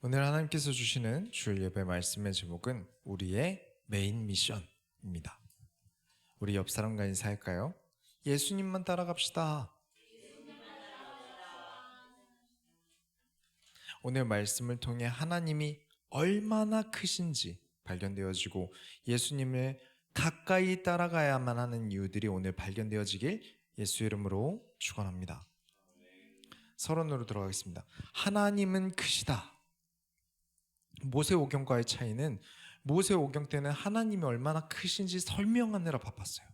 오늘 하나님께서 주시는 주일 예배 말씀의 제목은 우리의 메인 미션입니다. 우리 옆 사람과 인사할까요? 예수님만 따라갑시다. 오늘 말씀을 통해 하나님이 얼마나 크신지 발견되어지고 예수님을 가까이 따라가야만 하는 이유들이 오늘 발견되어지길 예수 이름으로 축원합니다. 서론으로 들어가겠습니다. 하나님은 크시다. 모세오경과의 차이는 모세오경 때는 하나님이 얼마나 크신지 설명하느라 바빴어요.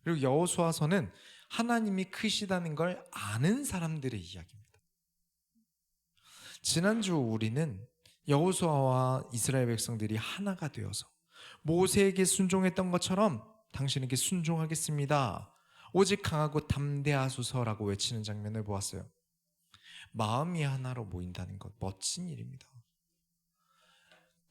그리고 여호수아서는 하나님이 크시다는 걸 아는 사람들의 이야기입니다. 지난주 우리는 여호수아와 이스라엘 백성들이 하나가 되어서 모세에게 순종했던 것처럼 당신에게 순종하겠습니다. 오직 강하고 담대하소서라고 외치는 장면을 보았어요. 마음이 하나로 모인다는 것, 멋진 일입니다.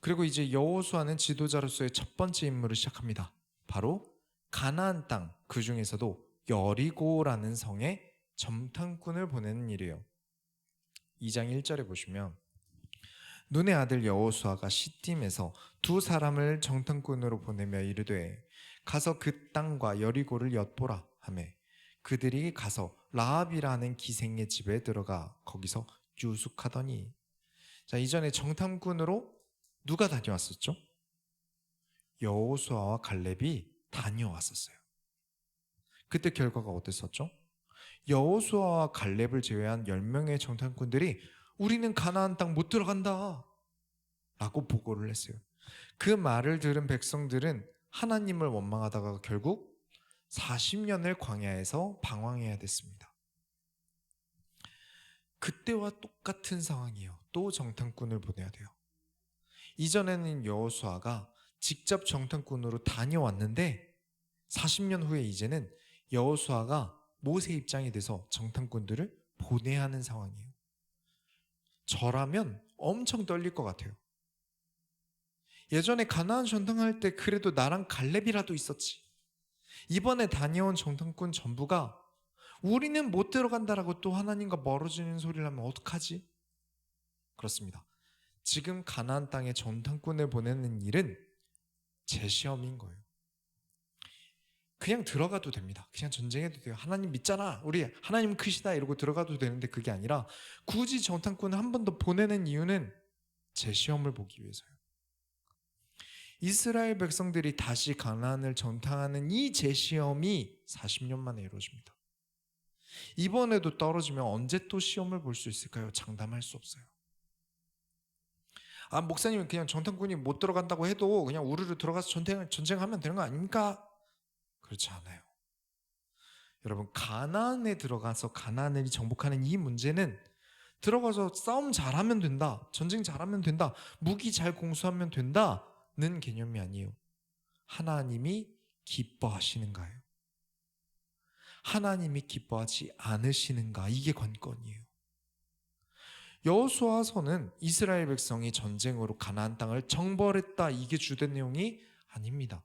그리고 이제 여호수아는 지도자로서의 첫 번째 임무를 시작합니다. 바로 가나안 땅, 그 중에서도 여리고라는 성에 정탐꾼을 보내는 일이에요. 2장 1절에 보시면 눈의 아들 여호수아가 시딤에서 두 사람을 정탐꾼으로 보내며 이르되 가서 그 땅과 여리고를 엿보라 하며 그들이 가서 라합이라는 기생의 집에 들어가 거기서 유숙하더니. 자, 이전에 정탐꾼으로 누가 다녀왔었죠? 여호수아와 갈렙이 다녀왔었어요. 그때 결과가 어땠었죠? 여호수아와 갈렙을 제외한 10명의 정탐꾼들이 우리는 가나안 땅 못 들어간다 라고 보고를 했어요. 그 말을 들은 백성들은 하나님을 원망하다가 결국 40년을 광야에서 방황해야 됐습니다. 그때와 똑같은 상황이에요. 또 정탐꾼을 보내야 돼요. 이전에는 여호수아가 직접 정탐꾼으로 다녀왔는데 40년 후에 이제는 여호수아가 모세 입장이 돼서 정탐꾼들을 보내야 하는 상황이에요. 저라면 엄청 떨릴 것 같아요. 예전에 가나안 전통할 때 그래도 나랑 갈렙이라도 있었지. 이번에 다녀온 정탐꾼 전부가 우리는 못 들어간다라고 또 하나님과 멀어지는 소리를 하면 어떡하지? 그렇습니다. 지금 가나안 땅에 정탐꾼을 보내는 일은 제 시험인 거예요. 그냥 들어가도 됩니다. 그냥 전쟁해도 돼요. 하나님 믿잖아. 우리 하나님 크시다 이러고 들어가도 되는데 그게 아니라 굳이 정탐꾼을 한 번 더 보내는 이유는 제 시험을 보기 위해서요. 이스라엘 백성들이 다시 가나안을 정탐하는 이 제시험이 40년 만에 이루어집니다. 이번에도 떨어지면 언제 또 시험을 볼 수 있을까요? 장담할 수 없어요. 목사님은 그냥 정탐꾼이 못 들어간다고 해도 그냥 우르르 들어가서 전쟁하면 되는 거 아닙니까? 그렇지 않아요. 여러분, 가나안에 들어가서 가나안을 정복하는 이 문제는 들어가서 싸움 잘하면 된다, 전쟁 잘하면 된다, 무기 잘 공수하면 된다는 개념이 아니에요. 하나님이 기뻐하시는가요? 하나님이 기뻐하지 않으시는가? 이게 관건이에요. 여호수아서는 이스라엘 백성이 전쟁으로 가나안 땅을 정벌했다, 이게 주된 내용이 아닙니다.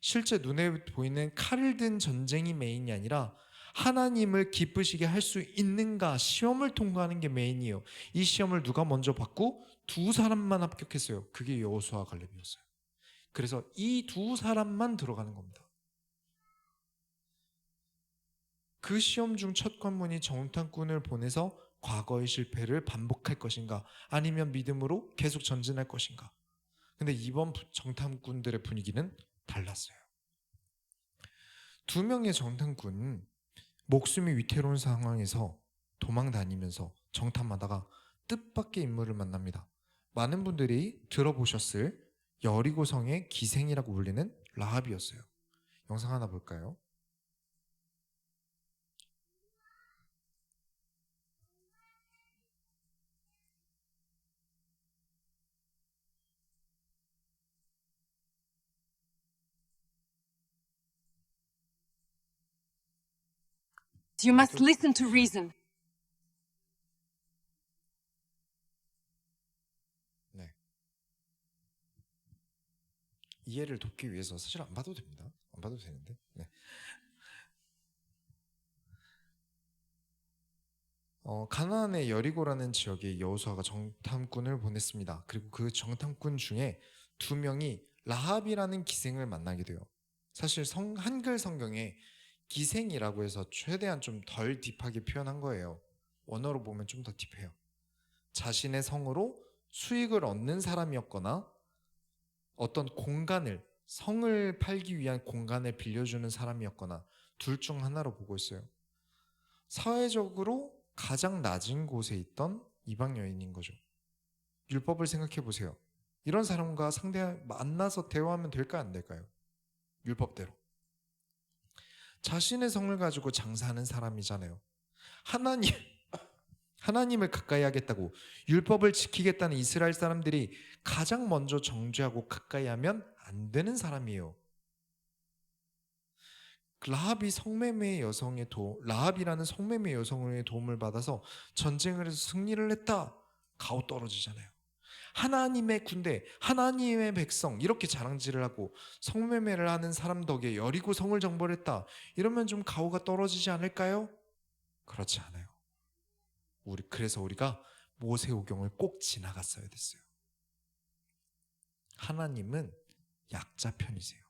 실제 눈에 보이는 칼을 든 전쟁이 메인이 아니라 하나님을 기쁘시게 할 수 있는가 시험을 통과하는 게 메인이에요. 이 시험을 누가 먼저 받고 두 사람만 합격했어요. 그게 여호수아 갈렙이었어요. 그래서 이 두 사람만 들어가는 겁니다. 그 시험 중 첫 관문이 정탐꾼을 보내서 과거의 실패를 반복할 것인가, 아니면 믿음으로 계속 전진할 것인가. 근데 이번 정탐꾼들의 분위기는 달랐어요. 두 명의 정탐꾼은 목숨이 위태로운 상황에서 도망 다니면서 정탐하다가 뜻밖의 인물을 만납니다. 많은 분들이 들어보셨을 여리고성의 기생이라고 불리는 라합이었어요. 영상 하나 볼까요? You must listen to reason. 네. 이해를 돕기 위해서 사실 안 봐도 됩니다. 안 봐도 되는데. 네. 가나안의 여리고라는 지역에 여호수아가 정탐꾼을 보냈습니다. 그리고 그 정탐꾼 중에 두 명이 라합이라는 기생을 만나게 돼요. 사실 한글 성경에 기생이라고 해서 최대한 좀 덜 딥하게 표현한 거예요. 원어로 보면 좀 더 딥해요. 자신의 성으로 수익을 얻는 사람이었거나 어떤 공간을, 성을 팔기 위한 공간을 빌려주는 사람이었거나 둘 중 하나로 보고 있어요. 사회적으로 가장 낮은 곳에 있던 이방 여인인 거죠. 율법을 생각해 보세요. 이런 사람과 만나서 대화하면 될까요, 안 될까요? 율법대로. 자신의 성을 가지고 장사하는 사람이잖아요. 하나님을 가까이 하겠다고 율법을 지키겠다는 이스라엘 사람들이 가장 먼저 정죄하고 가까이 하면 안 되는 사람이에요. 라합이라는 성매매 여성의 도움을 받아서 전쟁을 해서 승리를 했다. 가오 떨어지잖아요. 하나님의 군대, 하나님의 백성 이렇게 자랑질을 하고 성매매를 하는 사람 덕에 여리고 성을 정벌했다. 이러면 좀 가오가 떨어지지 않을까요? 그렇지 않아요. 그래서 우리가 모세오경을 꼭 지나갔어야 됐어요. 하나님은 약자 편이세요.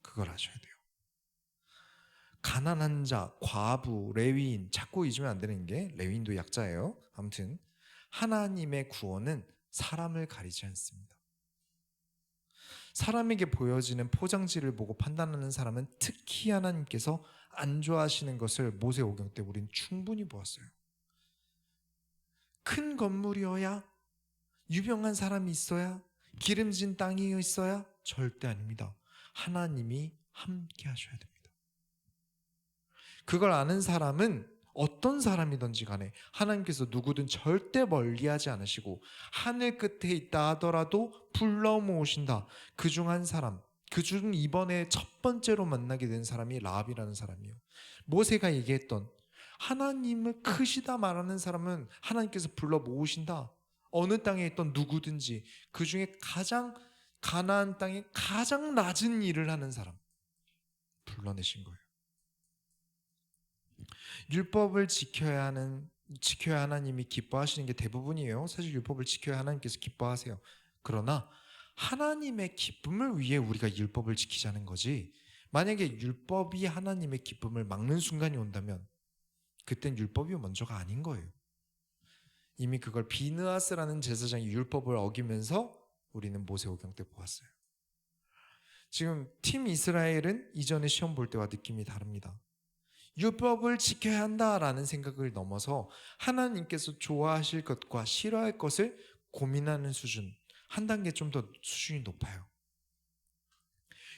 그걸 아셔야 돼요. 가난한 자, 과부, 레위인 자꾸 잊으면 안 되는 게 레위인도 약자예요. 아무튼 하나님의 구원은 사람을 가리지 않습니다. 사람에게 보여지는 포장지를 보고 판단하는 사람은 특히 하나님께서 안 좋아하시는 것을 모세오경 때 우리는 충분히 보았어요. 큰 건물이어야, 유명한 사람이 있어야, 기름진 땅이 있어야? 절대 아닙니다. 하나님이 함께 하셔야 됩니다. 그걸 아는 사람은 어떤 사람이든지 간에 하나님께서 누구든 절대 멀리하지 않으시고 하늘 끝에 있다 하더라도 불러 모으신다. 그중 한 사람, 그중 이번에 첫 번째로 만나게 된 사람이 라합이라는 사람이에요. 모세가 얘기했던 하나님을 크시다 말하는 사람은 하나님께서 불러 모으신다. 어느 땅에 있던 누구든지 그 중에 가나안 땅에 가장 낮은 일을 하는 사람 불러내신 거예요. 율법을 지켜야 하나님이 기뻐하시는 게 대부분이에요. 사실 율법을 지켜야 하나님께서 기뻐하세요. 그러나 하나님의 기쁨을 위해 우리가 율법을 지키자는 거지, 만약에 율법이 하나님의 기쁨을 막는 순간이 온다면 그땐 율법이 먼저가 아닌 거예요. 이미 그걸 비느하스라는 제사장이 율법을 어기면서 우리는 모세오경 때 보았어요. 지금 팀 이스라엘은 이전에 시험 볼 때와 느낌이 다릅니다. 율법을 지켜야 한다라는 생각을 넘어서 하나님께서 좋아하실 것과 싫어할 것을 고민하는 수준, 한 단계 좀 더 수준이 높아요.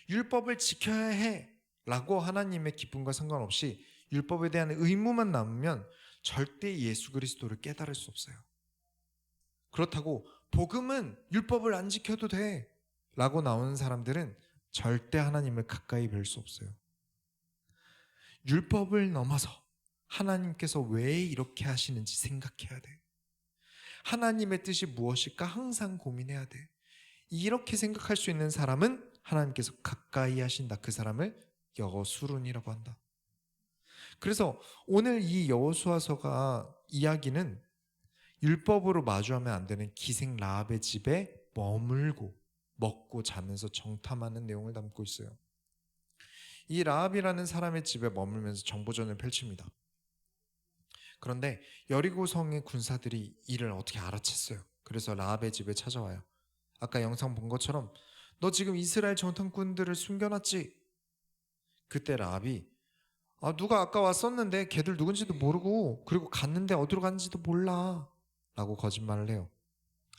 율법을 지켜야 해 라고 하나님의 기쁨과 상관없이 율법에 대한 의무만 남으면 절대 예수 그리스도를 깨달을 수 없어요. 그렇다고 복음은 율법을 안 지켜도 돼 라고 나오는 사람들은 절대 하나님을 가까이 뵐 수 없어요. 율법을 넘어서 하나님께서 왜 이렇게 하시는지 생각해야 돼. 하나님의 뜻이 무엇일까 항상 고민해야 돼. 이렇게 생각할 수 있는 사람은 하나님께서 가까이 하신다. 그 사람을 여호수룬이라고 한다. 그래서 오늘 이 여호수아서가 이야기는 율법으로 마주하면 안 되는 기생 라합의 집에 머물고 먹고 자면서 정탐하는 내용을 담고 있어요. 이 라합이라는 사람의 집에 머물면서 정보전을 펼칩니다. 그런데 여리고 성의 군사들이 이를 어떻게 알아챘어요. 그래서 라합의 집에 찾아와요. 아까 영상 본 것처럼 너 지금 이스라엘 정탐꾼들을 숨겨놨지? 그때 라합이 누가 아까 왔었는데 걔들 누군지도 모르고 그리고 갔는데 어디로 갔는지도 몰라 라고 거짓말을 해요.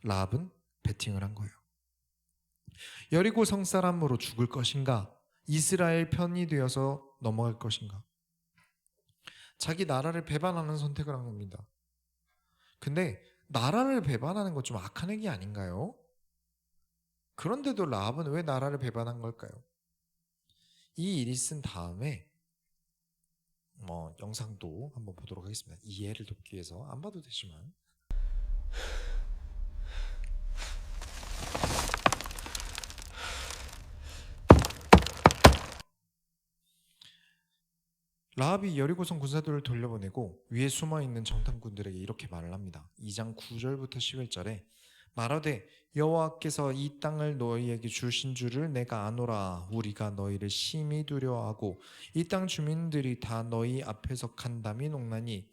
라합은 베팅을 한 거예요. 여리고 성 사람으로 죽을 것인가? 이스라엘 편이 되어서 넘어갈 것인가? 자기 나라를 배반하는 선택을 한 겁니다. 근데 나라를 배반하는 건 좀 악한 행위 아닌가요? 그런데도 라합은 왜 나라를 배반한 걸까요? 이 일이 쓴 다음에 영상도 한번 보도록 하겠습니다. 이해를 돕기 위해서 안 봐도 되지만 라합이 여리고성 군사들을 돌려보내고 위에 숨어있는 정탐꾼들에게 이렇게 말을 합니다. 2장 9절부터 11절에 말하되 여호와께서 이 땅을 너희에게 주신 줄을 내가 아노라. 우리가 너희를 심히 두려워하고 이 땅 주민들이 다 너희 앞에서 간담이 녹나니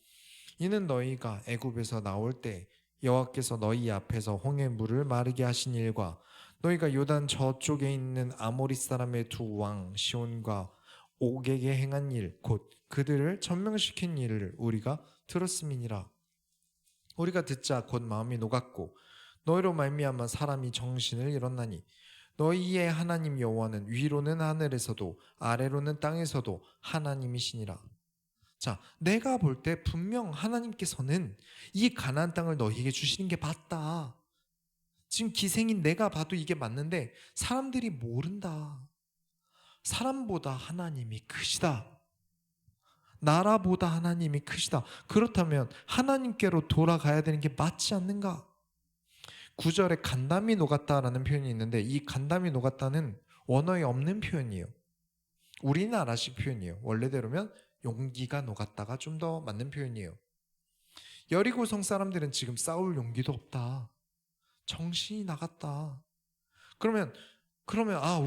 이는 너희가 애굽에서 나올 때 여호와께서 너희 앞에서 홍해 물을 마르게 하신 일과 너희가 요단 저쪽에 있는 아모리 사람의 두 왕 시온과 옥에게 행한 일 곧 그들을 전명시킨 일을 우리가 들었음이니라. 우리가 듣자 곧 마음이 녹았고 너희로 말미암아 사람이 정신을 잃었나니 너희의 하나님 여호와는 위로는 하늘에서도 아래로는 땅에서도 하나님이시니라. 자, 내가 볼 때 분명 하나님께서는 이 가나안 땅을 너희에게 주시는 게 맞다. 지금 기생인 내가 봐도 이게 맞는데 사람들이 모른다. 사람보다 하나님이 크시다. 나라보다 하나님이 크시다. 그렇다면 하나님께로 돌아가야 되는 게 맞지 않는가? 9절에 간담이 녹았다라는 표현이 있는데 이 간담이 녹았다는 원어에 없는 표현이에요. 우리나라식 표현이에요. 원래대로면 용기가 녹았다가 좀 더 맞는 표현이에요. 여리고성 사람들은 지금 싸울 용기도 없다. 정신이 나갔다. 그러면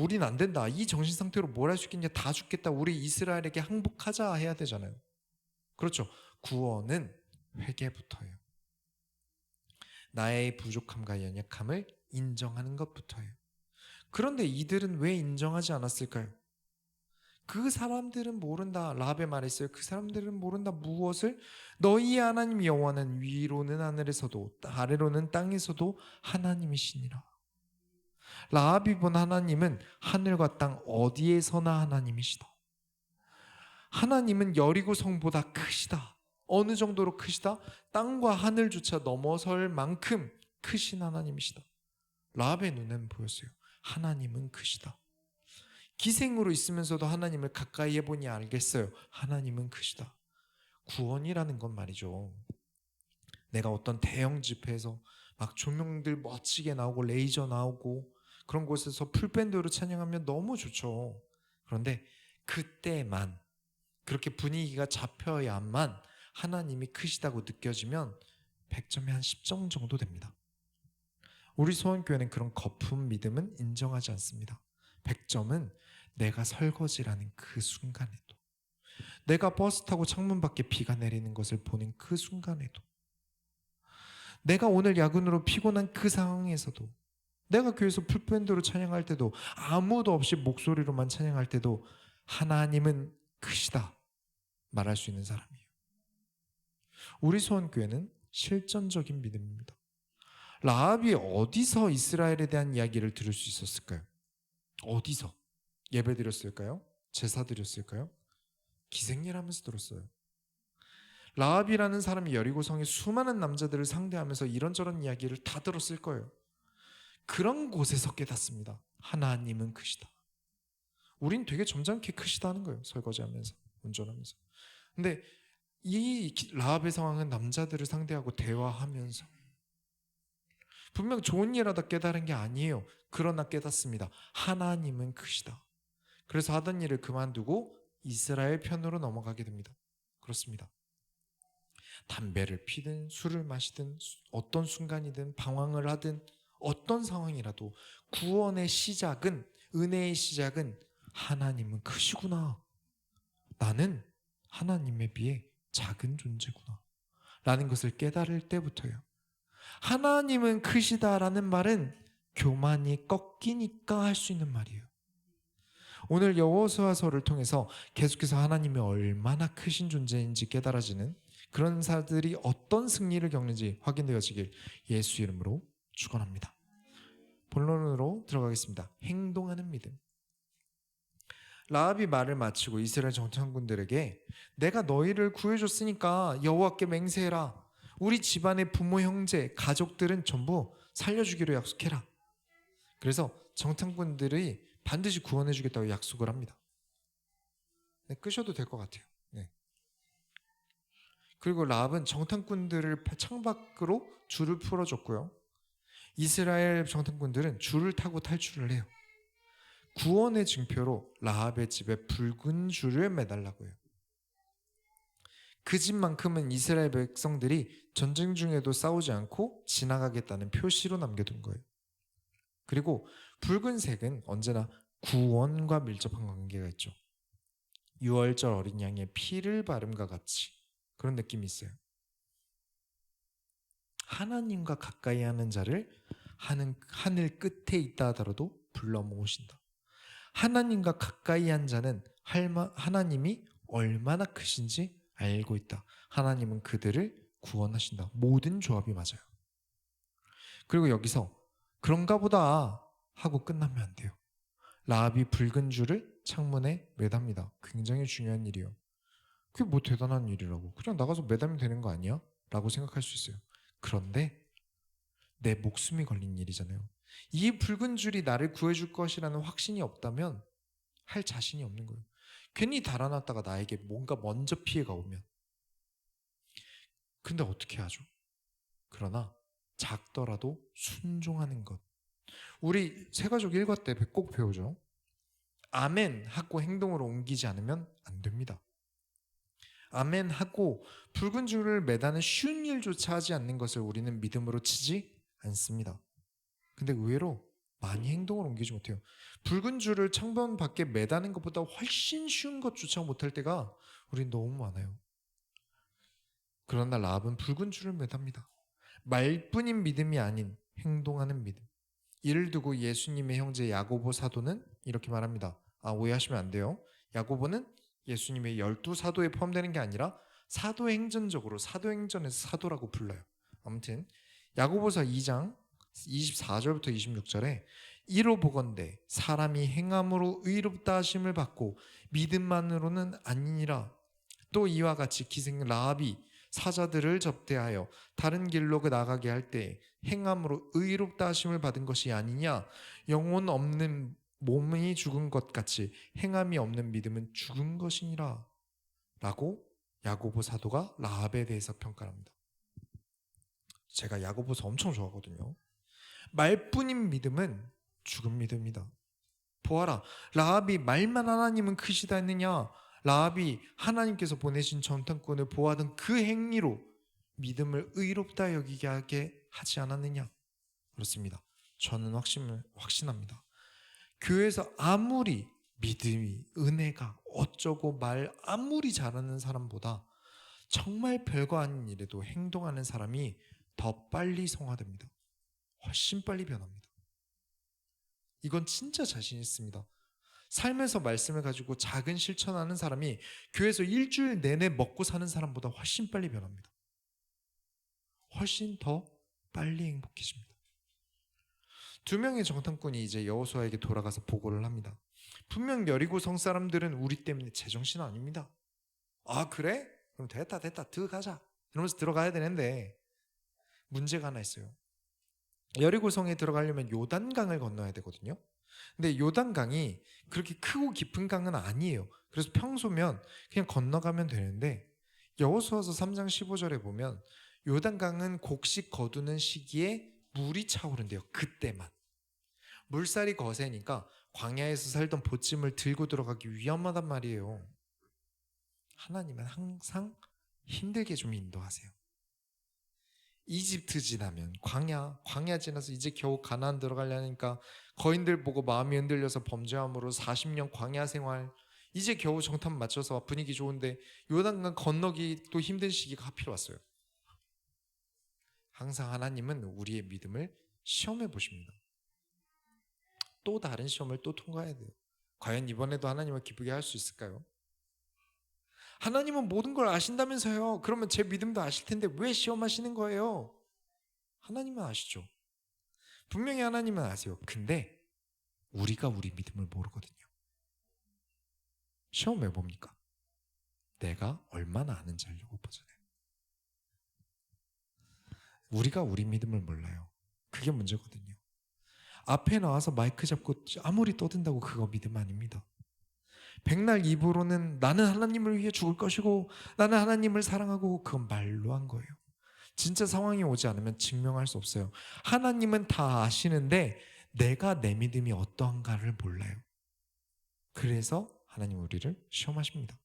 우린 안 된다. 이 정신 상태로 뭘 할 수 있겠냐? 다 죽겠다. 우리 이스라엘에게 항복하자 해야 되잖아요. 그렇죠. 구원은 회개부터예요. 나의 부족함과 연약함을 인정하는 것부터예요. 그런데 이들은 왜 인정하지 않았을까요? 그 사람들은 모른다. 라합의 말에 있어요. 그 사람들은 모른다. 무엇을? 너희의 하나님 여호와는 위로는 하늘에서도 아래로는 땅에서도 하나님이시니라. 라합이 본 하나님은 하늘과 땅 어디에서나 하나님이시다. 하나님은 여리고 성보다 크시다. 어느 정도로 크시다? 땅과 하늘조차 넘어설 만큼 크신 하나님이시다. 라합의 눈엔 보였어요. 하나님은 크시다. 기생으로 있으면서도 하나님을 가까이 해보니 알겠어요. 하나님은 크시다. 구원이라는 건 말이죠. 내가 어떤 대형 집회에서 막 조명들 멋지게 나오고 레이저 나오고 그런 곳에서 풀밴드로 찬양하면 너무 좋죠. 그런데 그때만 그렇게 분위기가 잡혀야만 하나님이 크시다고 느껴지면 100점에 한 10점 정도 됩니다. 우리 소원교회는 그런 거품 믿음은 인정하지 않습니다. 100점은 내가 설거지라는 그 순간에도, 내가 버스 타고 창문 밖에 비가 내리는 것을 보는 그 순간에도, 내가 오늘 야근으로 피곤한 그 상황에서도, 내가 교회에서 풀밴드로 찬양할 때도, 아무도 없이 목소리로만 찬양할 때도 하나님은 크시다 말할 수 있는 사람이에요. 우리 소원교회는 실전적인 믿음입니다. 라합이 어디서 이스라엘에 대한 이야기를 들을 수 있었을까요? 어디서? 예배 드렸을까요? 제사 드렸을까요? 기생일 하면서 들었어요. 라합이라는 사람이 여리고성의 수많은 남자들을 상대하면서 이런저런 이야기를 다 들었을 거예요. 그런 곳에서 깨닫습니다. 하나님은 크시다. 우린 되게 점잖게 크시다는 거예요. 설거지하면서, 운전하면서. 근데 이 라합의 상황은 남자들을 상대하고 대화하면서 분명 좋은 일 하다 깨달은 게 아니에요. 그러나 깨닫습니다. 하나님은 크시다. 그래서 하던 일을 그만두고 이스라엘 편으로 넘어가게 됩니다. 그렇습니다. 담배를 피든 술을 마시든 어떤 순간이든 방황을 하든 어떤 상황이라도 구원의 시작은, 은혜의 시작은 하나님은 크시구나. 나는 하나님에 비해 작은 존재구나 라는 것을 깨달을 때부터요. 하나님은 크시다라는 말은 교만이 꺾이니까 할 수 있는 말이에요. 오늘 여호수아서를 통해서 계속해서 하나님이 얼마나 크신 존재인지 깨달아지는 그런 사람들이 어떤 승리를 겪는지 확인되어지길 예수 이름으로 축원합니다. 본론으로 들어가겠습니다. 행동하는 믿음. 라합이 말을 마치고 이스라엘 정탐꾼들에게 내가 너희를 구해줬으니까 여호와께 맹세해라. 우리 집안의 부모, 형제, 가족들은 전부 살려주기로 약속해라. 그래서 정탐꾼들이 반드시 구원해주겠다고 약속을 합니다. 네, 끄셔도 될 것 같아요. 네. 그리고 라합은 정탐꾼들을 창밖으로 줄을 풀어줬고요. 이스라엘 정탐꾼들은 줄을 타고 탈출을 해요. 구원의 증표로 라합의 집에 붉은 줄을 매달라고 해요. 그 집만큼은 이스라엘 백성들이 전쟁 중에도 싸우지 않고 지나가겠다는 표시로 남겨둔 거예요. 그리고 붉은색은 언제나 구원과 밀접한 관계가 있죠. 유월절 어린 양의 피를 바름과 같이 그런 느낌이 있어요. 하나님과 가까이 하는 자를 하늘 끝에 있다 하더라도 불러 모으신다. 하나님과 가까이 한 자는 하나님이 얼마나 크신지 알고 있다. 하나님은 그들을 구원하신다. 모든 조합이 맞아요. 그리고 여기서 그런가 보다 하고 끝나면 안 돼요. 라합이 붉은 줄을 창문에 매답니다. 굉장히 중요한 일이에요. 그게 뭐 대단한 일이라고. 그냥 나가서 매다면 되는 거 아니야? 라고 생각할 수 있어요. 그런데 내 목숨이 걸린 일이잖아요. 이 붉은 줄이 나를 구해줄 것이라는 확신이 없다면 할 자신이 없는 거예요. 괜히 달아났다가 나에게 뭔가 먼저 피해가 오면. 근데 어떻게 하죠? 그러나 작더라도 순종하는 것. 우리 세가족 일과 때 꼭 배우죠. 아멘 하고 행동으로 옮기지 않으면 안 됩니다. 아멘 하고 붉은 줄을 매다는 쉬운 일조차 하지 않는 것을 우리는 믿음으로 치지 않습니다. 근데 의외로 많이 행동을 옮기지 못해요. 붉은 줄을 창문 밖에 매다는 것보다 훨씬 쉬운 것조차 못할 때가 우린 너무 많아요. 그러나 라합은 붉은 줄을 매답니다. 말뿐인 믿음이 아닌 행동하는 믿음. 이를 두고 예수님의 형제 야고보 사도는 이렇게 말합니다. 오해하시면 안 돼요. 야고보는 예수님의 12사도에 포함되는 게 아니라 사도행전적으로 사도행전에서 사도라고 불러요. 아무튼 야고보서 2장 24절부터 26절에 이로 보건대 사람이 행함으로 의롭다 하심을 받고 믿음만으로는 아니니라. 또 이와 같이 기생 라합이 사자들을 접대하여 다른 길로 나가게 할 때 행함으로 의롭다 하심을 받은 것이 아니냐. 영혼 없는 몸이 죽은 것 같이 행함이 없는 믿음은 죽은 것이니라. 라고 야고보 사도가 라합에 대해서 평가합니다. 제가 야고보서 엄청 좋아하거든요. 말뿐인 믿음은 죽은 믿음이다. 보아라, 라합이 말만 하나님은 크시다 했느냐. 라합이 하나님께서 보내신 전탄꾼을 보아하던 그 행위로 믿음을 의롭다 여기게 하게 하지 않았느냐. 그렇습니다. 저는 확신합니다. 교회에서 아무리 믿음이 은혜가 어쩌고 말 아무리 잘하는 사람보다 정말 별거 아닌 일에도 행동하는 사람이 더 빨리 성화됩니다. 훨씬 빨리 변합니다. 이건 진짜 자신 있습니다. 삶에서 말씀을 가지고 작은 실천하는 사람이 교회에서 일주일 내내 먹고 사는 사람보다 훨씬 빨리 변합니다. 훨씬 더 빨리 행복해집니다. 2명의 정탐꾼이 이제 여호수아에게 돌아가서 보고를 합니다. 분명 여리고 성 사람들은 우리 때문에 제정신 아닙니다. 그래? 그럼 됐다 들어가자 이러면서 들어가야 되는데 문제가 하나 있어요. 여리고 성에 들어가려면 요단강을 건너야 되거든요. 근데 요단강이 그렇게 크고 깊은 강은 아니에요. 그래서 평소면 그냥 건너가면 되는데 여호수아서 3장 15절에 보면 요단강은 곡식 거두는 시기에 물이 차오른대요. 그때만. 물살이 거세니까 광야에서 살던 보찜을 들고 들어가기 위험하단 말이에요. 하나님은 항상 힘들게 좀 인도하세요. 이집트 지나면 광야 지나서 이제 겨우 가나안 들어가려니까 거인들 보고 마음이 흔들려서 범죄함으로 40년 광야 생활, 이제 겨우 정탐 맞춰서 분위기 좋은데 요단강 건너기 또 힘든 시기가 하필 왔어요. 항상 하나님은 우리의 믿음을 시험해 보십니다. 또 다른 시험을 또 통과해야 돼요. 과연 이번에도 하나님을 기쁘게 할 수 있을까요? 하나님은 모든 걸 아신다면서요. 그러면 제 믿음도 아실 텐데 왜 시험하시는 거예요? 하나님은 아시죠. 분명히 하나님은 아세요. 근데 우리가 우리 믿음을 모르거든요. 시험 왜 봅니까? 내가 얼마나 아는지 알려고 보잖아요. 우리가 우리 믿음을 몰라요. 그게 문제거든요. 앞에 나와서 마이크 잡고 아무리 떠든다고 그거 믿음 아닙니다. 백날 입으로는 나는 하나님을 위해 죽을 것이고 나는 하나님을 사랑하고 그건 말로 한 거예요. 진짜 상황이 오지 않으면 증명할 수 없어요. 하나님은 다 아시는데 내가 내 믿음이 어떠한가를 몰라요. 그래서 하나님 우리를 시험하십니다.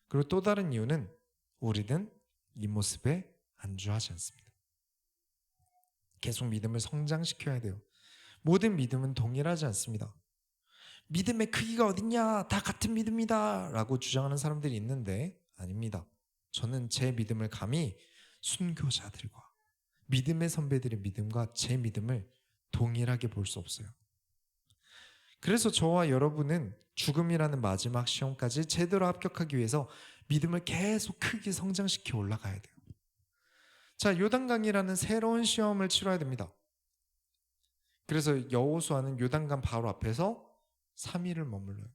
그리고 또 다른 이유는 우리는 이 모습에 안주하지 않습니다. 계속 믿음을 성장시켜야 돼요. 모든 믿음은 동일하지 않습니다. 믿음의 크기가 어딨냐? 다 같은 믿음이다 라고 주장하는 사람들이 있는데 아닙니다. 저는 제 믿음을 감히 순교자들과 믿음의 선배들의 믿음과 제 믿음을 동일하게 볼 수 없어요. 그래서 저와 여러분은 죽음이라는 마지막 시험까지 제대로 합격하기 위해서 믿음을 계속 크게 성장시켜 올라가야 돼요. 자, 요단강이라는 새로운 시험을 치러야 됩니다. 그래서 여호수아는 요단강 바로 앞에서 3일을 머물러요.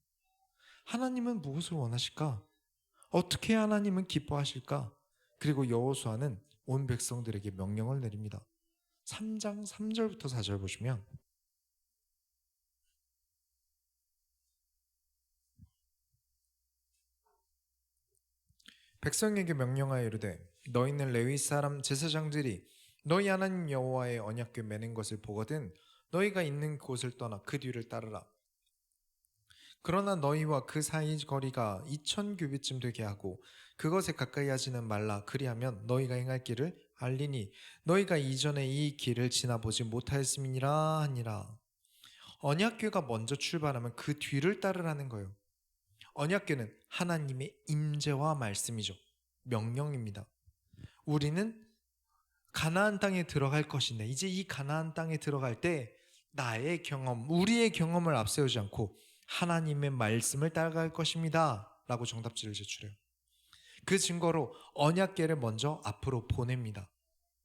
하나님은 무엇을 원하실까? 어떻게 하나님은 기뻐하실까? 그리고 여호수아는 온 백성들에게 명령을 내립니다. 3장 3절부터 4절 보시면 백성에게 명령하여 이르되 너희는 레위 사람 제사장들이 너희 하나님 여호와의 언약궤 매는 것을 보거든 너희가 있는 곳을 떠나 그 뒤를 따르라. 그러나 너희와 그 사이 거리가 2000규빗쯤 되게 하고 그것에 가까이 하지는 말라. 그리하면 너희가 행할 길을 알리니 너희가 이전에 이 길을 지나보지 못하였음이니라 하니라. 언약궤가 먼저 출발하면 그 뒤를 따르라는 거예요. 언약궤는 하나님의 임재와 말씀이죠. 명령입니다. 우리는 가나안 땅에 들어갈 것인데 이제 이 가나안 땅에 들어갈 때 나의 경험, 우리의 경험을 앞세우지 않고 하나님의 말씀을 따라갈 것입니다 라고 정답지를 제출해요. 그 증거로 언약궤를 먼저 앞으로 보냅니다.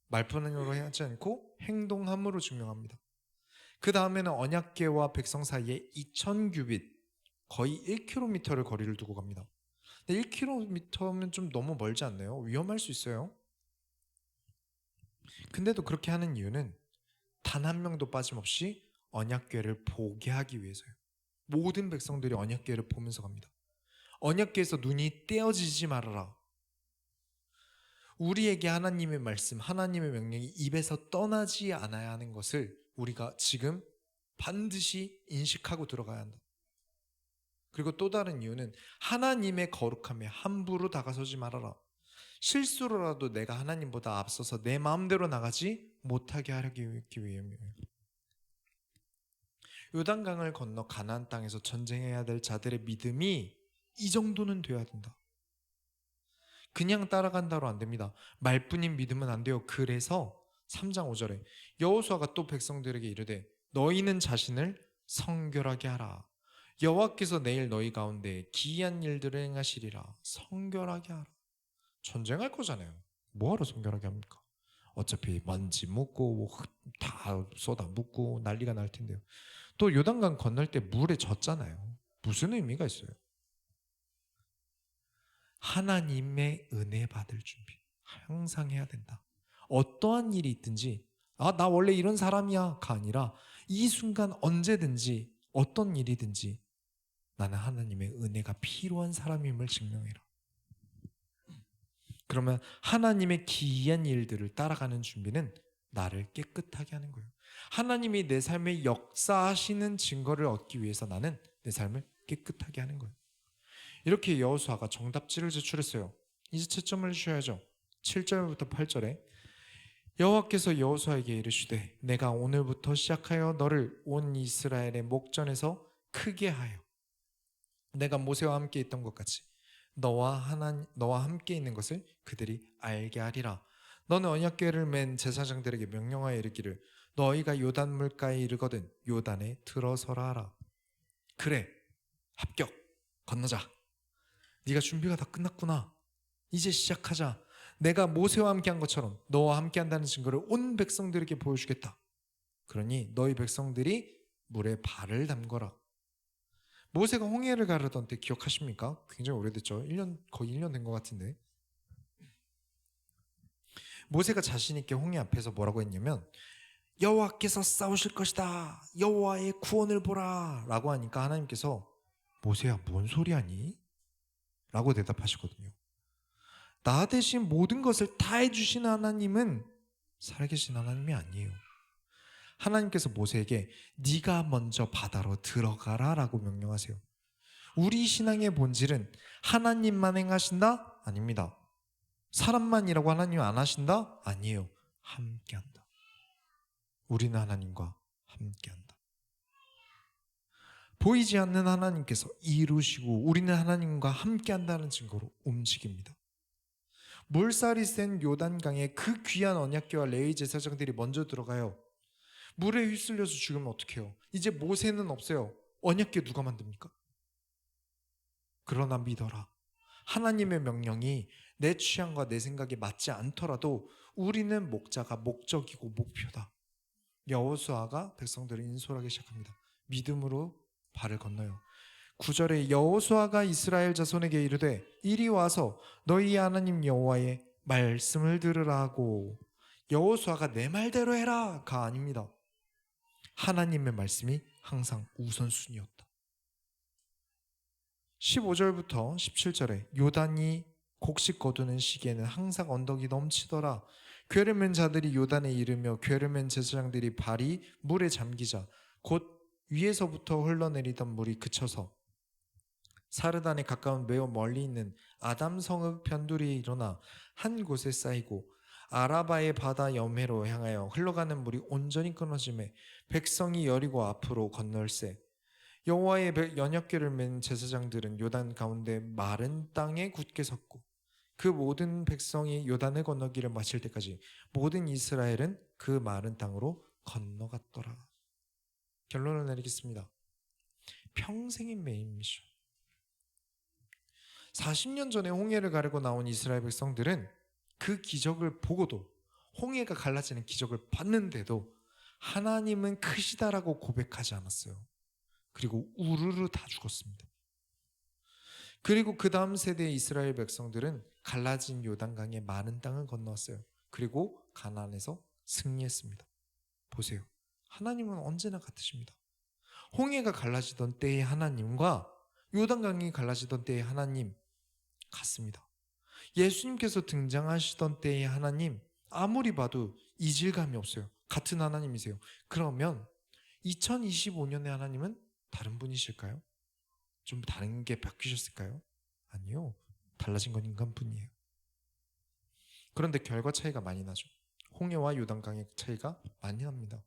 말뿐으로 하지 않고 행동함으로 증명합니다. 그 다음에는 언약궤와 백성 사이에 2000규빗 거의 1km를 거리를 두고 갑니다. 근데 1km면 좀 너무 멀지 않나요? 위험할 수 있어요. 근데도 그렇게 하는 이유는 단 한 명도 빠짐없이 언약궤를 보게 하기 위해서요. 모든 백성들이 언약궤를 보면서 갑니다. 언약궤에서 눈이 떼어지지 말아라. 우리에게 하나님의 말씀, 하나님의 명령이 입에서 떠나지 않아야 하는 것을 우리가 지금 반드시 인식하고 들어가야 한다. 그리고 또 다른 이유는 하나님의 거룩함에 함부로 다가서지 말아라. 실수로라도 내가 하나님보다 앞서서 내 마음대로 나가지 못하게 하기 위함이에요. 요단강을 건너 가나안 땅에서 전쟁해야 될 자들의 믿음이 이 정도는 돼야 된다. 그냥 따라간다로 안 됩니다. 말뿐인 믿음은 안 돼요. 그래서 3장 5절에 여호수아가 또 백성들에게 이르되 너희는 자신을 성결하게 하라. 여호와께서 내일 너희 가운데 기이한 일들을 행하시리라. 성결하게 하라. 전쟁할 거잖아요. 뭐하러 성결하게 합니까? 어차피 먼지 묻고 다 쏟아 묻고 난리가 날 텐데요. 또 요단강 건널 때 물에 젖잖아요. 무슨 의미가 있어요? 하나님의 은혜 받을 준비 항상 해야 된다. 어떠한 일이 있든지 나 원래 이런 사람이야가 아니라 이 순간 언제든지 어떤 일이든지 나는 하나님의 은혜가 필요한 사람임을 증명해라. 그러면 하나님의 기이한 일들을 따라가는 준비는 나를 깨끗하게 하는 거예요. 하나님이 내 삶에 역사하시는 증거를 얻기 위해서 나는 내 삶을 깨끗하게 하는 거예요. 이렇게 여호수아가 정답지를 제출했어요. 이제 채점을 주셔야죠. 7절부터 8절에 여호와께서 여호수아에게 이르시되 내가 오늘부터 시작하여 너를 온 이스라엘의 목전에서 크게 하여 내가 모세와 함께 있던 것 같이 너와 함께 있는 것을 그들이 알게 하리라. 너는 언약궤를 맨 제사장들에게 명령하여 이르기를 너희가 요단 물가에 이르거든 요단에 들어서라 하라. 그래, 합격, 건너자. 네가 준비가 다 끝났구나. 이제 시작하자. 내가 모세와 함께 한 것처럼 너와 함께 한다는 증거를 온 백성들에게 보여주겠다. 그러니 너희 백성들이 물에 발을 담거라. 모세가 홍해를 가르던 때 기억하십니까? 굉장히 오래됐죠. 거의 1년 된 것 같은데. 모세가 자신 있게 홍해 앞에서 뭐라고 했냐면 여호와께서 싸우실 것이다. 여호와의 구원을 보라 라고 하니까 하나님께서 모세야 뭔 소리 하니? 라고 대답하시거든요. 나 대신 모든 것을 다 해주신 하나님은 살아계신 하나님이 아니에요. 하나님께서 모세에게 네가 먼저 바다로 들어가라 라고 명령하세요. 우리 신앙의 본질은 하나님만 행하신다? 아닙니다. 사람만이라고 하나님 안 하신다? 아니에요. 함께한다. 우리는 하나님과 함께한다. 보이지 않는 하나님께서 이루시고 우리는 하나님과 함께한다는 증거로 움직입니다. 물살이 센 요단강에 그 귀한 언약궤와 레위 제사장들이 먼저 들어가요. 물에 휩쓸려서 죽으면 어떡해요? 이제 모세는 없어요. 언약궤 누가 만듭니까? 그러나 믿어라. 하나님의 명령이 내 취향과 내 생각에 맞지 않더라도 우리는 목자가 목적이고 목표다. 여호수아가 백성들을 인솔하기 시작합니다. 믿음으로 발을 건너요. 9절에 여호수아가 이스라엘 자손에게 이르되 이리 와서 너희 하나님 여호와의 말씀을 들으라 하고, 여호수아가 내 말대로 해라가 아닙니다. 하나님의 말씀이 항상 우선순위였다. 15절부터 17절에 요단이 곡식 거두는 시기에는 항상 언덕이 넘치더라. 궤를 맨 자들이 요단에 이르며 궤를 맨 제사장들이 발이 물에 잠기자 곧 위에서부터 흘러내리던 물이 그쳐서 사르단에 가까운 매우 멀리 있는 아담 성읍 변두리에 일어나 한 곳에 쌓이고 아라바의 바다 여매로 향하여 흘러가는 물이 온전히 끊어지매 백성이 여리고 앞으로 건널세. 여호와의 연약궤를 맨 제사장들은 요단 가운데 마른 땅에 굳게 섰고 그 모든 백성이 요단을 건너기를 마칠 때까지 모든 이스라엘은 그 마른 땅으로 건너갔더라. 결론을 내리겠습니다. 평생의 메인 미션. 40년 전에 홍해를 가르고 나온 이스라엘 백성들은 그 기적을 보고도, 홍해가 갈라지는 기적을 봤는데도 하나님은 크시다라고 고백하지 않았어요. 그리고 우르르 다 죽었습니다. 그리고 그 다음 세대의 이스라엘 백성들은 갈라진 요단강의 많은 땅을 건너왔어요. 그리고 가나안에서 승리했습니다. 보세요. 하나님은 언제나 같으십니다. 홍해가 갈라지던 때의 하나님과 요단강이 갈라지던 때의 하나님 같습니다. 예수님께서 등장하시던 때의 하나님, 아무리 봐도 이질감이 없어요. 같은 하나님이세요. 그러면 2025년의 하나님은 다른 분이실까요? 좀 다른 게 바뀌셨을까요? 아니요. 달라진 건 인간뿐이에요. 그런데 결과 차이가 많이 나죠. 홍해와 요단강의 차이가 많이 납니다.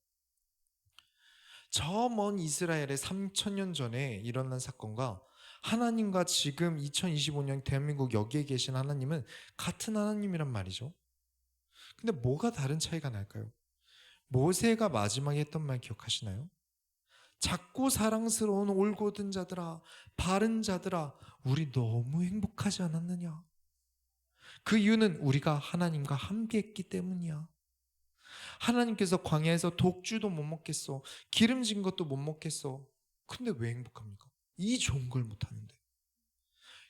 저 먼 이스라엘의 3000년 전에 일어난 사건과 하나님과 지금 2025년 대한민국 여기에 계신 하나님은 같은 하나님이란 말이죠. 근데 뭐가 다른 차이가 날까요? 모세가 마지막에 했던 말 기억하시나요? 작고 사랑스러운 올곧은 자들아, 바른 자들아, 우리 너무 행복하지 않았느냐? 그 이유는 우리가 하나님과 함께 했기 때문이야. 하나님께서 광야에서 독주도 못 먹겠어, 기름진 것도 못 먹겠어. 근데 왜 행복합니까? 이 좋은 걸 못하는데.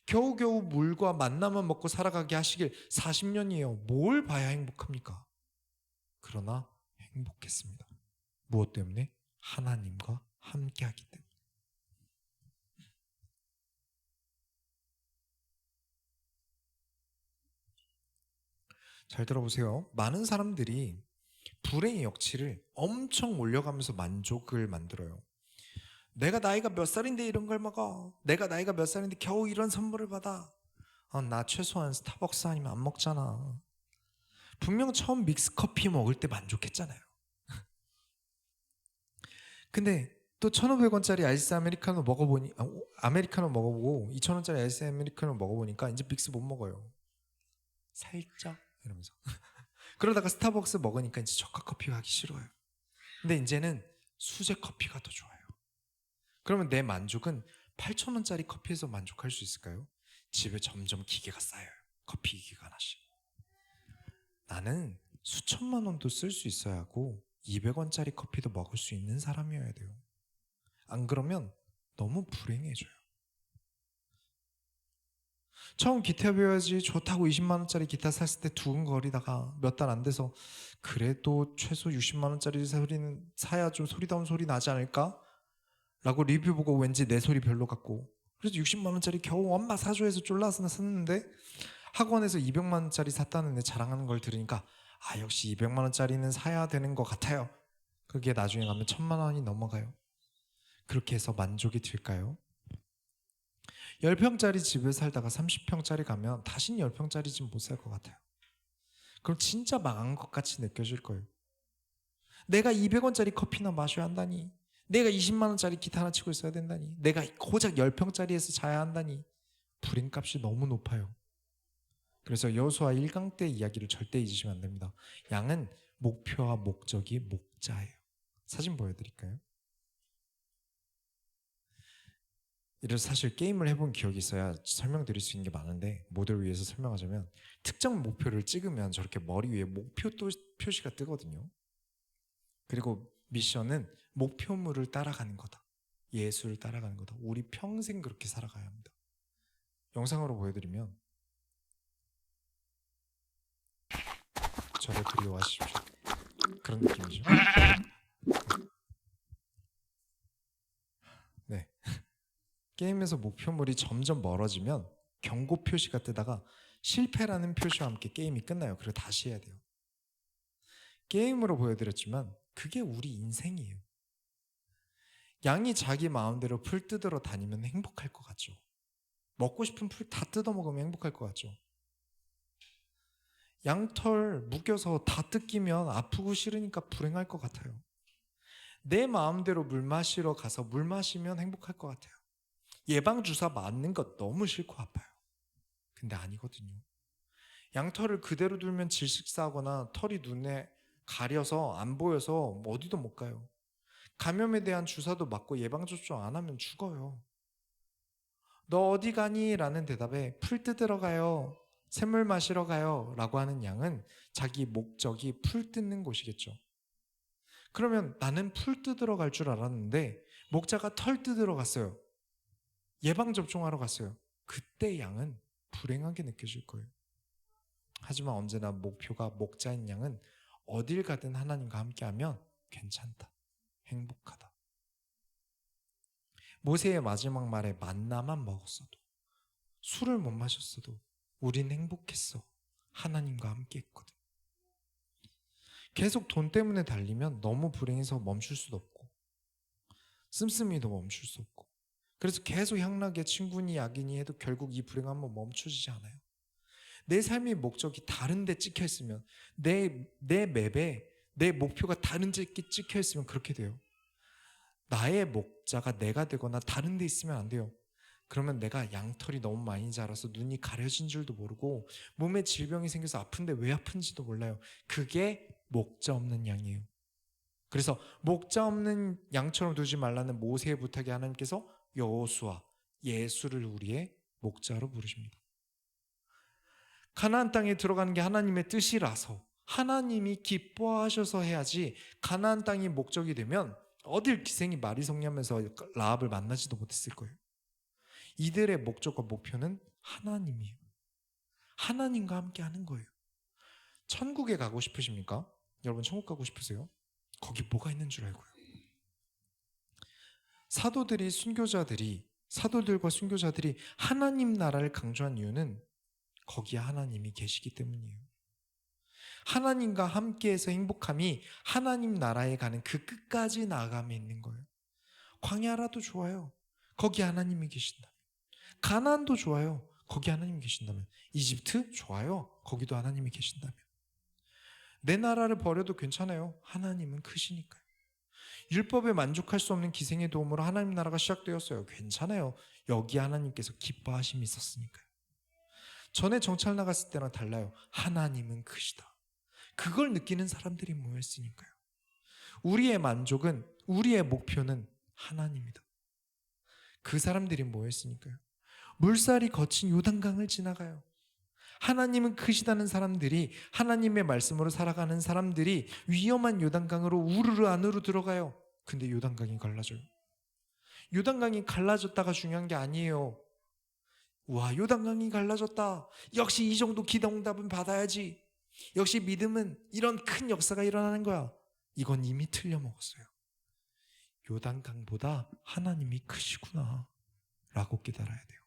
겨우겨우 물과 만나만 먹고 살아가게 하시길 40년이에요. 뭘 봐야 행복합니까? 그러나 행복했습니다. 무엇 때문에? 하나님과 함께하기 때문에. 잘 들어보세요. 많은 사람들이 불행의 역치를 엄청 올려가면서 만족을 만들어요. 내가 나이가 몇 살인데 이런 걸 먹어. 내가 나이가 몇 살인데 겨우 이런 선물을 받아. 나 최소한 스타벅스 아니면 안 먹잖아. 분명 처음 믹스커피 먹을 때 만족했잖아요. 근데 또 1,500원짜리 아이스 아메리카노 먹어보니, 아메리카노 먹어보고 2,000원짜리 아이스 아메리카노 먹어보니까 이제 믹스 못 먹어요. 살짝 이러면서. 그러다가 스타벅스 먹으니까 이제 저가 커피가 하기 싫어요. 근데 이제는 수제 커피가 더 좋아요. 그러면 내 만족은 8,000원짜리 커피에서 만족할 수 있을까요? 집에 점점 기계가 쌓여요. 커피 기계가 하나씩. 나는 수천만 원도 쓸 수 있어야 하고 200원짜리 커피도 먹을 수 있는 사람이어야 돼요. 안 그러면 너무 불행해져요. 처음 기타 배워야지 좋다고 20만 원짜리 기타 샀을 때 두근거리다가 몇 달 안 돼서 그래도 최소 60만 원짜리 소리는 사야 좀 소리다운 소리 나지 않을까? 라고 리뷰 보고 왠지 내 소리 별로 같고, 그래서 60만 원짜리 겨우 엄마 사줘해서 쫄라서 샀는데 학원에서 200만 원짜리 샀다는 애 자랑하는 걸 들으니까 역시 200만 원짜리는 사야 되는 것 같아요. 그게 나중에 가면 1,000만 원이 넘어가요. 그렇게 해서 만족이 될까요? 10평짜리 집에 살다가 30평짜리 가면 다신 10평짜리 집 못 살 것 같아요. 그럼 진짜 망한 것 같이 느껴질 거예요. 내가 200원짜리 커피나 마셔야 한다니, 내가 20만 원짜리 기타나 치고 있어야 된다니, 내가 고작 10평짜리에서 자야 한다니, 불행값이 너무 높아요. 그래서 여호수아 1강 때 이야기를 절대 잊으시면 안 됩니다. 양은 목표와 목적이 목자예요. 사진 보여드릴까요? 이래서 사실 게임을 해본 기억이 있어야 설명드릴 수 있는 게 많은데, 모델을 위해서 설명하자면 특정 목표를 찍으면 저렇게 머리 위에 목표 표시가 뜨거든요. 그리고 미션은 목표물을 따라가는 거다. 예수를 따라가는 거다. 우리 평생 그렇게 살아가야 합니다. 영상으로 보여드리면 저를 그리워하십시오. 그런 느낌이죠. 네. 게임에서 목표물이 점점 멀어지면 경고 표시가 뜨다가 실패라는 표시와 함께 게임이 끝나요. 그리고 다시 해야 돼요. 게임으로 보여드렸지만 그게 우리 인생이에요. 양이 자기 마음대로 풀 뜯으러 다니면 행복할 것 같죠. 먹고 싶은 풀 다 뜯어먹으면 행복할 것 같죠. 양털 묶여서 다 뜯기면 아프고 싫으니까 불행할 것 같아요. 내 마음대로 물 마시러 가서 물 마시면 행복할 것 같아요. 예방주사 맞는 것 너무 싫고 아파요. 근데 아니거든요. 양털을 그대로 두면 질식사하거나 털이 눈에 가려서 안 보여서 어디도 못 가요. 감염에 대한 주사도 맞고 예방접종 안 하면 죽어요. 너 어디 가니? 라는 대답에 풀 뜯으러 가요, 샘물 마시러 가요 라고 하는 양은 자기 목적이 풀 뜯는 곳이겠죠. 그러면 나는 풀 뜯으러 갈 줄 알았는데 목자가 털 뜯으러 갔어요. 예방접종하러 갔어요. 그때 양은 불행하게 느껴질 거예요. 하지만 언제나 목표가 목자인 양은 어딜 가든 하나님과 함께하면 괜찮다, 행복하다. 모세의 마지막 말에 만나만 먹었어도, 술을 못 마셨어도 우린 행복했어. 하나님과 함께 했거든. 계속 돈 때문에 달리면 너무 불행해서 멈출 수도 없고, 씀씀이도 멈출 수 없고, 그래서 계속 향락에 친구니 약이니 해도 결국 이 불행함은 멈춰지지 않아요. 내 삶의 목적이 다른 데 찍혀 있으면, 내 맵에 내 목표가 다른 데 찍혀 있으면 그렇게 돼요. 나의 목자가 내가 되거나 다른 데 있으면 안 돼요. 그러면 내가 양털이 너무 많이 자라서 눈이 가려진 줄도 모르고 몸에 질병이 생겨서 아픈데 왜 아픈지도 몰라요. 그게 목자 없는 양이에요. 그래서 목자 없는 양처럼 두지 말라는 모세의 부탁에 하나님께서 여호수아, 예수를 우리의 목자로 부르십니다. 가나안 땅에 들어가는 게 하나님의 뜻이라서, 하나님이 기뻐하셔서 해야지, 가나안 땅이 목적이 되면 어딜 기생이 말이 성냐면서 라합을 만나지도 못했을 거예요. 이들의 목적과 목표는 하나님이에요. 하나님과 함께 하는 거예요. 천국에 가고 싶으십니까? 여러분 천국 가고 싶으세요? 거기 뭐가 있는 줄 알고요. 사도들과 순교자들이 하나님 나라를 강조한 이유는 거기에 하나님이 계시기 때문이에요. 하나님과 함께해서 행복함이 하나님 나라에 가는 그 끝까지 나아감에 있는 거예요. 광야라도 좋아요. 거기 하나님이 계신다면. 가나안도 좋아요. 거기 하나님이 계신다면. 이집트 좋아요. 거기도 하나님이 계신다면. 내 나라를 버려도 괜찮아요. 하나님은 크시니까요. 율법에 만족할 수 없는 기생의 도움으로 하나님 나라가 시작되었어요. 괜찮아요. 여기 하나님께서 기뻐하심이 있었으니까요. 전에 정찰 나갔을 때랑 달라요. 하나님은 크시다. 그걸 느끼는 사람들이 모였으니까요. 우리의 만족은, 우리의 목표는 하나님이다. 그 사람들이 모였으니까요. 물살이 거친 요단강을 지나가요. 하나님은 크시다는 사람들이, 하나님의 말씀으로 살아가는 사람들이 위험한 요단강으로 우르르 안으로 들어가요. 근데 요단강이 갈라져요. 요단강이 갈라졌다가 중요한 게 아니에요. 와, 요단강이 갈라졌다. 역시 이 정도 기도응답은 받아야지. 역시 믿음은 이런 큰 역사가 일어나는 거야. 이건 이미 틀려먹었어요. 요단강보다 하나님이 크시구나 라고 깨달아야 돼요.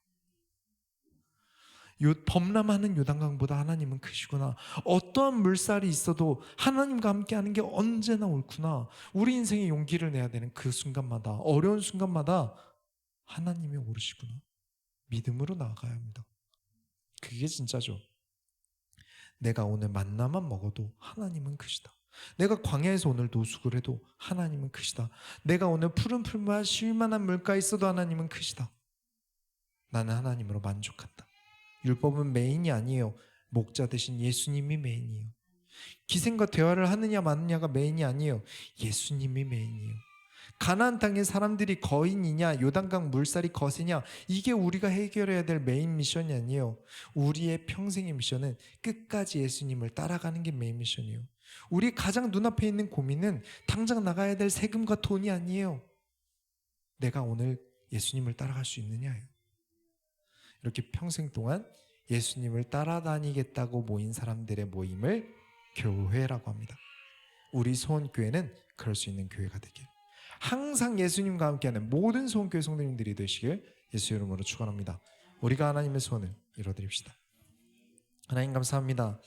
범람하는 요단강보다 하나님은 크시구나. 어떠한 물살이 있어도 하나님과 함께하는 게 언제나 옳구나. 우리 인생에 용기를 내야 되는 그 순간마다, 어려운 순간마다 하나님이 오르시구나. 믿음으로 나아가야 합니다. 그게 진짜죠. 내가 오늘 만나만 먹어도 하나님은 크시다. 내가 광야에서 오늘 노숙을 해도 하나님은 크시다. 내가 오늘 푸른 풀과 쉴만한 물가에 있어도 하나님은 크시다. 나는 하나님으로 만족한다. 율법은 메인이 아니에요. 목자 대신 예수님이 메인이에요. 기생과 대화를 하느냐 마느냐가 메인이 아니에요. 예수님이 메인이에요. 가나안 땅의 사람들이 거인이냐 요단강 물살이 거세냐 이게 우리가 해결해야 될 메인 미션이 아니에요. 우리의 평생의 미션은 끝까지 예수님을 따라가는 게 메인 미션이에요. 우리 가장 눈앞에 있는 고민은 당장 나가야 될 세금과 돈이 아니에요. 내가 오늘 예수님을 따라갈 수 있느냐예요. 이렇게 평생 동안 예수님을 따라다니겠다고 모인 사람들의 모임을 교회라고 합니다. 우리 소원교회는 그럴 수 있는 교회가 되길, 항상 예수님과 함께하는 모든 소원교회 성도님들이 되시길 예수 이름으로 축원합니다. 우리가 하나님의 소원을 이뤄드립시다. 하나님 감사합니다.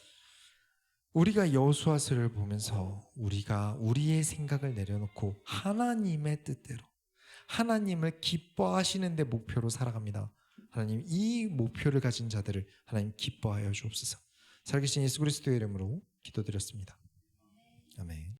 우리가 여호수아서를 보면서 우리가 우리의 생각을 내려놓고 하나님의 뜻대로 하나님을 기뻐하시는 데 목표로 살아갑니다. 하나님, 이 목표를 가진 자들을 하나님 기뻐하여 주옵소서. 살아계신 예수 그리스도의 이름으로 기도드렸습니다. 아멘.